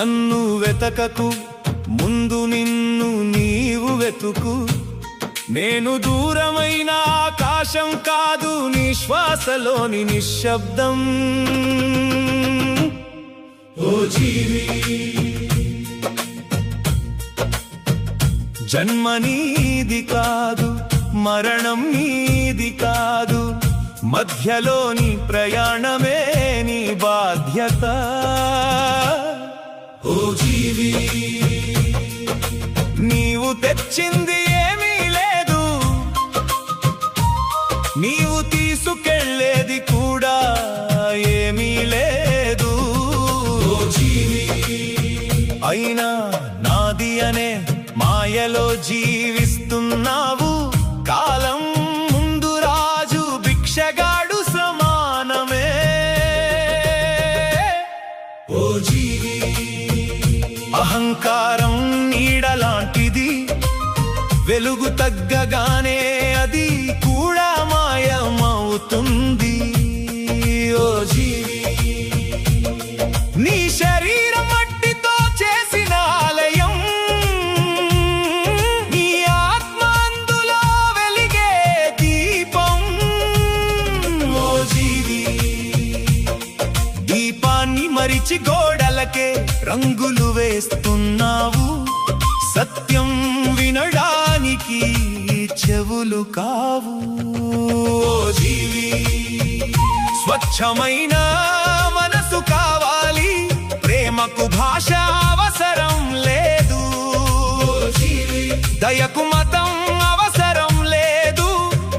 నన్ను వెతకకు, ముందు నిన్ను నీవు వెతుకు. నేను దూరమైన ఆకాశం కాదు, నీ శ్వాసలోని నిశ్శబ్దం. ఓ జీవి, జన్మ నీది కాదు, మరణం నీది కాదు, మధ్యలోని ప్రయాణమే నీ బాధ్యత. ఓ జీవి, నీవు తెచ్చింది ఏమీ లేదు, నీవు తీసుకెళ్ళేది కూడా ఏమీ లేదు. ఓ జీవి, అయినా నాది అనే మాయలో జీవిస్తున్నావు. కాలం ముందు రాజు భిక్షగాడు సమానమే. ఓ జీవి, అహంకారం నీడలాంటిది, వెలుగు తగ్గగానే అది కూడా మాయమవుతుంది. ఓ జీవి, నీ శరీరం మట్టితో చేసిన ఆలయం, నీ ఆత్మ అందులో వెలిగే దీపం. ఓ జీవి, దీపాన్ని మరిచి గోడలకే రంగులు వేస్తున్నావు. సత్యం వినడానికి చెవులు కావు. ఓ జీవి, స్వచ్ఛమైన మనసు కావాలి, ప్రేమకు భాష అవసరం లేదు. దయకు మతం అవసరం లేదు,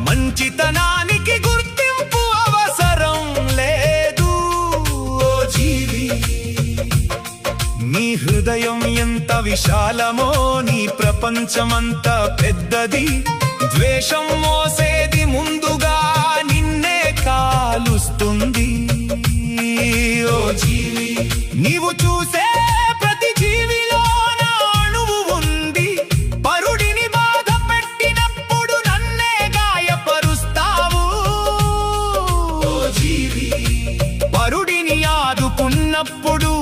మంచితనానికి గుర్తింపు అవసరం లేదు. ఓ జీవి, నీ హృదయం ఎంత విశాలమో నీ ప్రపంచమంత పెద్దది. ద్వేషం మోసేది ముందుగా నిన్నే కాలుస్తుంది. ఓ జీవి, నీవు చూసే ప్రతి జీవిలోన అణువు ఉంది. పరుడిని బాధ పెట్టినప్పుడు నన్నే గాయపరుస్తావు. ఓ జీవి, పరుడిని ఆదుకున్నప్పుడు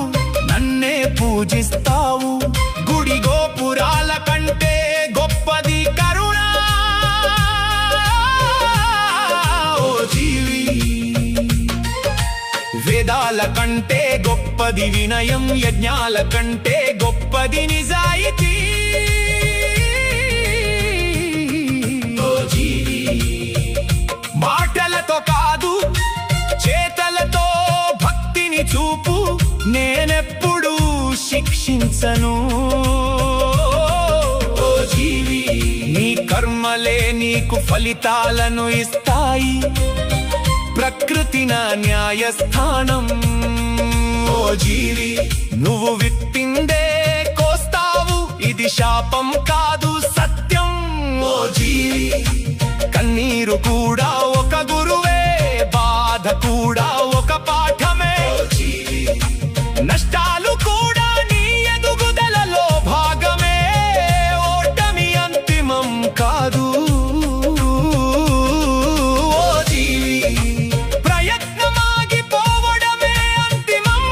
నన్నే పూజిస్తావు. గుడి గోపురాల కంటే గొప్పది కరుణ. ఓ జీవి, వేదాల కంటే గొప్పది వినయం, యజ్ఞాల కంటే గొప్పది నిజాయితీ. ఓ జీవి, మాటలతో కాదు చేతలతో భక్తిని చూపు. నేనెప్పుడు శిక్షించను. ఓ జీవి, నీ కర్మలే నీకు ఫలితాలను ఇస్తాయి. ప్రకృతి నా న్యాయస్థానం. ఓ జీవి, నువ్వు విత్తిందే కోస్తావు, ఇది శాపం కాదు సత్యం. ఓ జీవి, కన్నీరు కూడా ఒక గురువే, బాధ కూడా ఒక పాఠమే. నష్టాలు కూడా నీ ఎదుగుదలలో భాగమే, ఓటమి అంతిమం కాదు. ఓ జీవి, ప్రయత్నమాగిపోవడమే అంతిమం,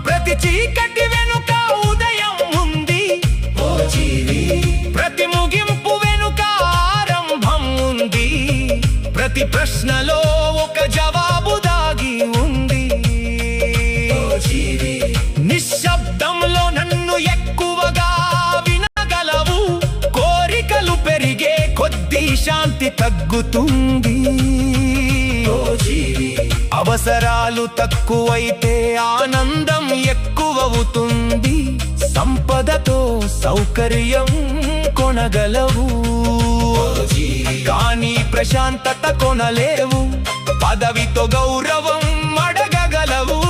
ప్రతి చీకటి వెనుక ఉదయం ఉంది. ఓ జీవి, ప్రతి ముగింపు వెనుక ఆరంభం ఉంది. ప్రతి ప్రశ్నలో ఒక జవాబు దాగి ఉంది. నిశ్శబ్దంలో నన్ను ఎక్కువగా వినగలవు. కోరికలు పెరిగే కొద్దీ శాంతి తగ్గుతుంది. అవసరాలు తక్కువైతే ఆనందం ఎక్కువవుతుంది. సంపదతో సౌకర్యం కొనగలవు, కానీ ప్రశాంతత కొనలేవు. పదవితో గౌరవం అడగగలవు,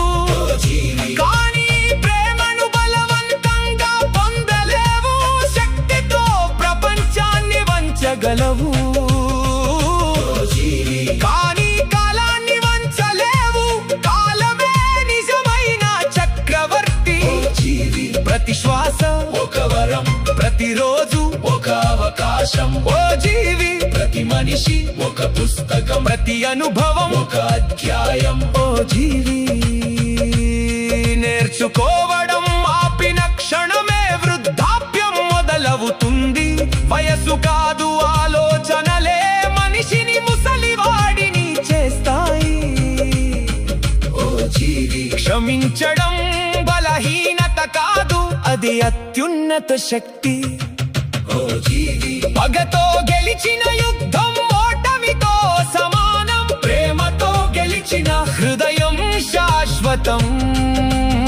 కానీ ప్రేమను బలవంతంగా పొందలేవు. శక్తితో ప్రపంచాన్ని వంచగలవు, కానీ కాలాన్ని వంచలేవు. కాలమే నిజమైన చక్రవర్తి. ప్రతి శ్వాస ఒక వరం, ప్రతిరోజు ఒక అవకాశం. ఓ జీవి, ప్రతి మనిషి ఒక పుస్తకం, ప్రతి అనుభవం ఒక అధ్యాయం. ఓ జీవి, నేర్చుకోవడం ఆపి వయస్సు కాదు ఆలోచనలే మనిషిని ముసలివాడిని చేస్తాయి. ఓ జీవి, క్షమించడం బలహీనత కాదు, అది అత్యున్నత శక్తి. ఓ జీవి, పగతో గెలిచిన యుద్ధం ఓటమితో సమానం, ప్రేమతో గెలిచిన హృదయం శాశ్వతం.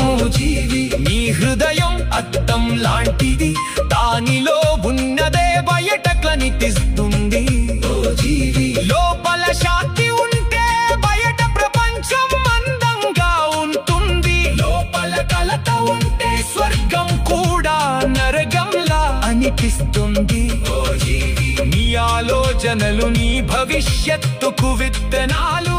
ఓ జీవి, నీ హృదయం అద్దం లాంటిది, దానిలో ఉన్నదే బయటకు కనిపిస్తుంది. ఓ జీవి, లోపల శాంతి ఉంటే బయట ప్రపంచం అందంగా ఉంటుంది. లోపల కలత ఉంటే స్వర్గం కూడా నరకంలా అనిపిస్తుంది. ఓ జీవి, నీ ఆలోచనలు నీ భవిష్యత్తుకు విత్తనాలు.